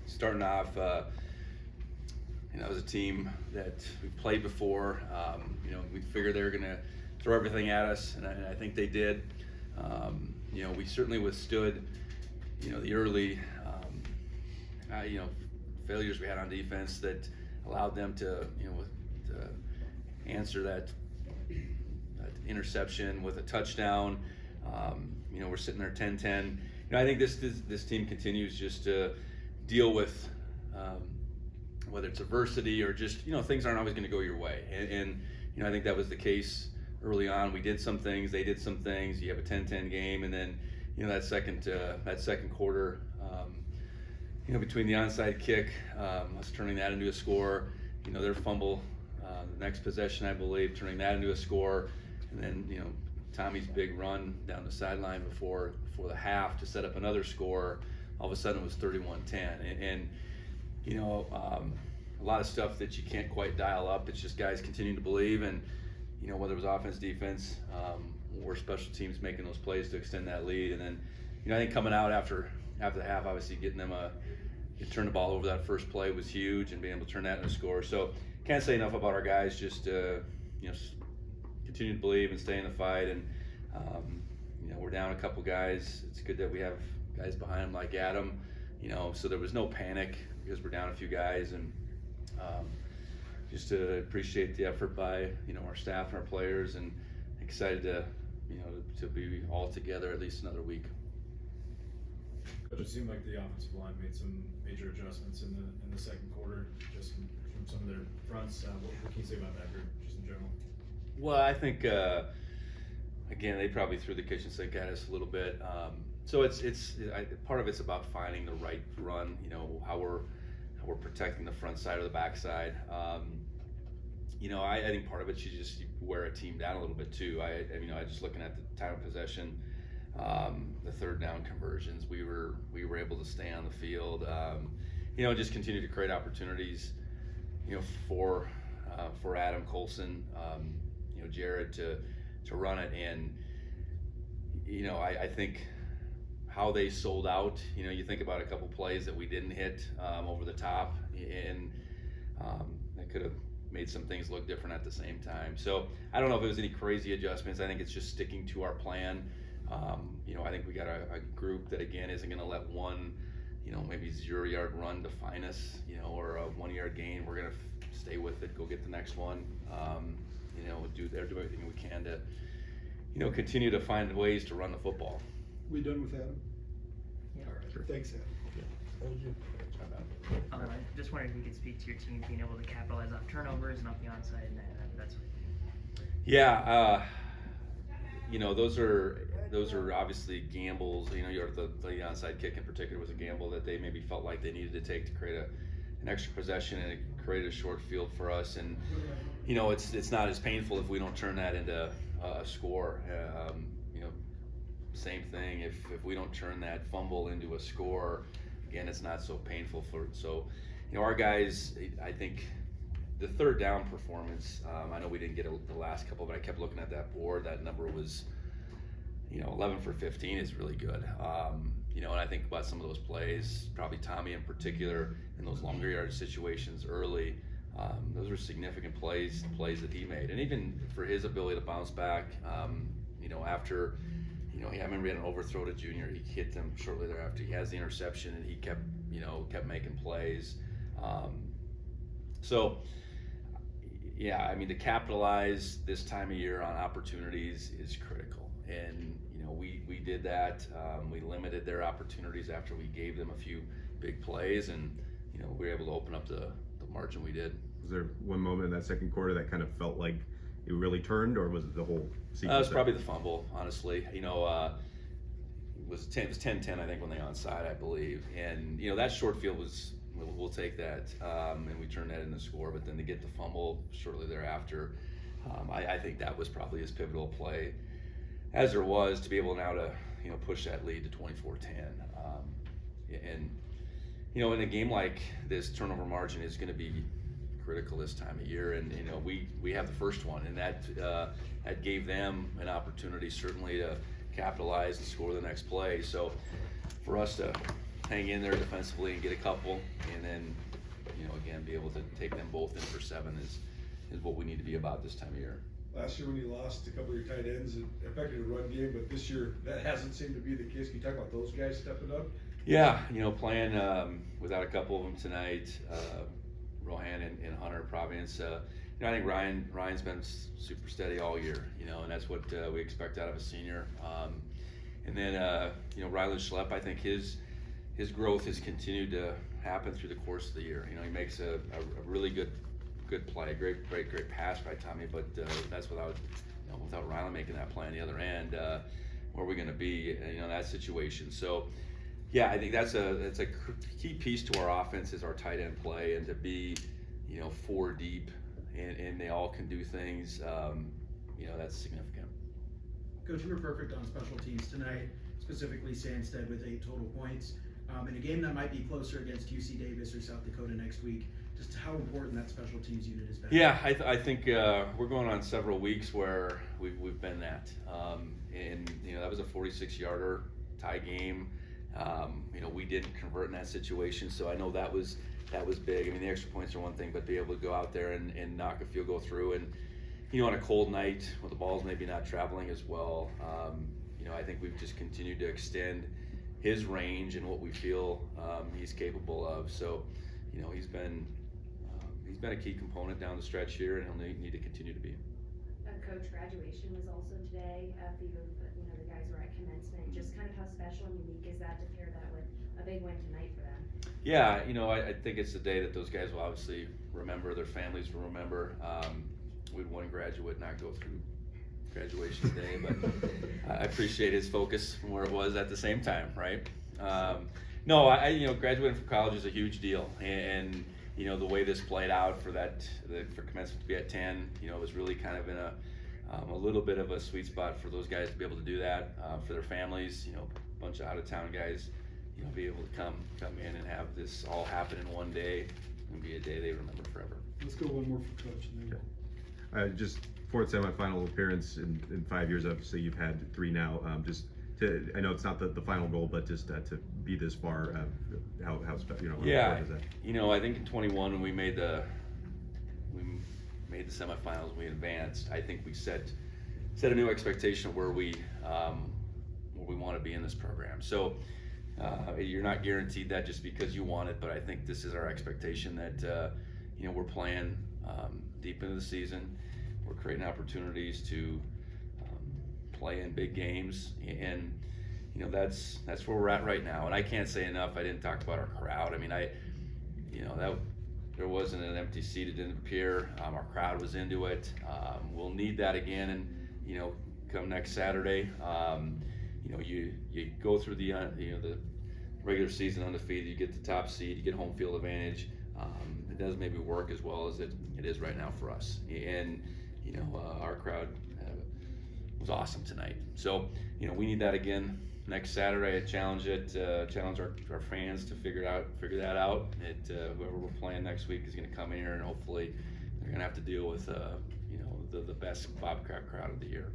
starting off, that was a team that we played before. We figured they were going to throw everything at us, and I think they did. We certainly withstood, the early, failures we had on defense that allowed them to answer that interception with a touchdown. We're sitting there 10-10. I think this team continues just to deal with whether it's adversity or just things aren't always going to go your way. And I think that was the case early on. We did some things, they did some things. You have a 10-10 game, and then that second quarter, between the onside kick, us turning that into a score, their fumble, the next possession, I believe, turning that into a score, and then Tommy's big run down the sideline before the half to set up another score. All of a sudden it was 31-10, and a lot of stuff that you can't quite dial up. It's just guys continuing to believe, and whether it was offense, defense, or special teams making those plays to extend that lead. And then I think coming out after the half, obviously getting them to turn the ball over that first play was huge, and being able to turn that into a score. So can't say enough about our guys. Just continue to believe and stay in the fight. And we're down a couple guys. It's good that we have guys behind them like Adam. So there was no panic because we're down a few guys, and just to appreciate the effort by our staff and our players, and excited to be all together at least another week. But it seemed like the offensive line made some major adjustments in the second quarter, just from some of their fronts. What can you say about that group, just in general? Well, I think again, they probably threw the kitchen sink at us a little bit. So it's part of it's about finding the right run. How we're protecting the front side or the back side. I think part of it, you wear a team down a little bit too. I just looking at the time of possession, the third down conversions, we were able to stay on the field. Just continue to create opportunities, for Adam Colson, Jared to run it. And I think how they sold out. You think about a couple plays that we didn't hit over the top, and that could have made some things look different at the same time. So I don't know if it was any crazy adjustments. I think it's just sticking to our plan. I think we got a group that, again, isn't going to let one, maybe 0-yard run define us, or a 1-yard gain. We're going to stay with it, go get the next one. Do everything we can to, continue to find ways to run the football. We done with Adam? Yeah. All right, sure. Thanks, Adam. I'm just wondering if you could speak to your team being able to capitalize off turnovers and off the onside and that sort of thing. Yeah, those are obviously gambles. The onside kick in particular was a gamble that they maybe felt like they needed to take to create an extra possession, and it created a short field for us. And it's not as painful if we don't turn that into a score. Same thing if we don't turn that fumble into a score. Again, it's not so painful our guys. I think the third down performance. I know we didn't get the last couple, but I kept looking at that board. That number was, 11 for 15 is really good. And I think about some of those plays, probably Tommy in particular, in those longer yard situations early. Those were significant plays that he made, and even for his ability to bounce back. After. I remember he had an overthrow to Junior. He hit them shortly thereafter. He has the interception, and he kept making plays. To capitalize this time of year on opportunities is critical. And, we did that. We limited their opportunities after we gave them a few big plays, and, we were able to open up the margin we did. Was there one moment in that second quarter that kind of felt like it really turned, or was it the whole sequence? It was probably the fumble, honestly. It was 10-10, I think, when they onside, I believe. And, that short field was, we'll take that, and we turned that into a score. But then to get the fumble shortly thereafter, I think that was probably his pivotal play, as there was, to be able now to, push that lead to 24-10. In a game like this, turnover margin is going to be critical this time of year, and we have the first one, and that gave them an opportunity certainly to capitalize and score the next play. So for us to hang in there defensively and get a couple, and then, again, be able to take them both in for 7 is what we need to be about this time of year. Last year when you lost a couple of your tight ends, it affected the run game, but this year that hasn't seemed to be the case. Can you talk about those guys stepping up? Yeah, playing without a couple of them tonight, Rohan and Hunter Providence. I think Ryan's been super steady all year, and that's what we expect out of a senior. And then Rylan Schlepp, I think his growth has continued to happen through the course of the year. He makes a really good play, great pass by Tommy, but that's without Rylan making that play on the other end. Where are we going to be in that situation? So, yeah, I think that's a key piece to our offense is our tight end play, and to be 4 deep and they all can do things. That's significant. Coach, you were perfect on special teams tonight, specifically Sandstead with 8 total points. In a game that might be closer against UC Davis or South Dakota next week, just how important that special teams unit has been. Yeah, I think we're going on several weeks where we've been that. And that was a 46-yarder tie game. We didn't convert in that situation, so I know that was big. I mean, the extra points are one thing, but be able to go out there and knock a field goal through, and on a cold night with the balls maybe not traveling as well, I think we've just continued to extend his range and what we feel he's capable of. So, he's been a key component down the stretch here, and he'll need to continue to be. Coach, graduation was also today. A few of the guys were at commencement. Just kind of how special and unique is that to pair that with a big win tonight for them? Yeah, I think it's the day that those guys will obviously remember, their families will remember. We'd one graduate not go through graduation day, but I appreciate his focus from where it was at the same time, right? No, graduating from college is a huge deal, and the way this played out for commencement to be at 10, it was really kind of in a little bit of a sweet spot for those guys to be able to do that, for their families, a bunch of out-of-town guys, be able to come in and have this all happen in one day and be a day they remember forever. Let's go one more for Coach. And then Just 4th semifinal appearance in 5 years. Obviously, you've had 3 now. I know it's not the final goal, but just to be this far, how important is that? I think in 21 when we made the semifinals, we advanced. I think we set a new expectation of where we want to be in this program. So you're not guaranteed that just because you want it, but I think this is our expectation that we're playing deep into the season. We're creating opportunities to play in big games, and that's where we're at right now. And I can't say enough. I didn't talk about our crowd. I mean, there wasn't an empty seat. It didn't appear. Our crowd was into it. We'll need that again, and come next Saturday. You go through the regular season undefeated. You get the top seed. You get home field advantage. It doesn't maybe work as well as it is right now for us. And our crowd was awesome tonight. So we need that again next Saturday. Challenge our fans to figure that out. Whoever we're playing next week is going to come in here, and hopefully they're going to have to deal with the best Bobcat crowd of the year.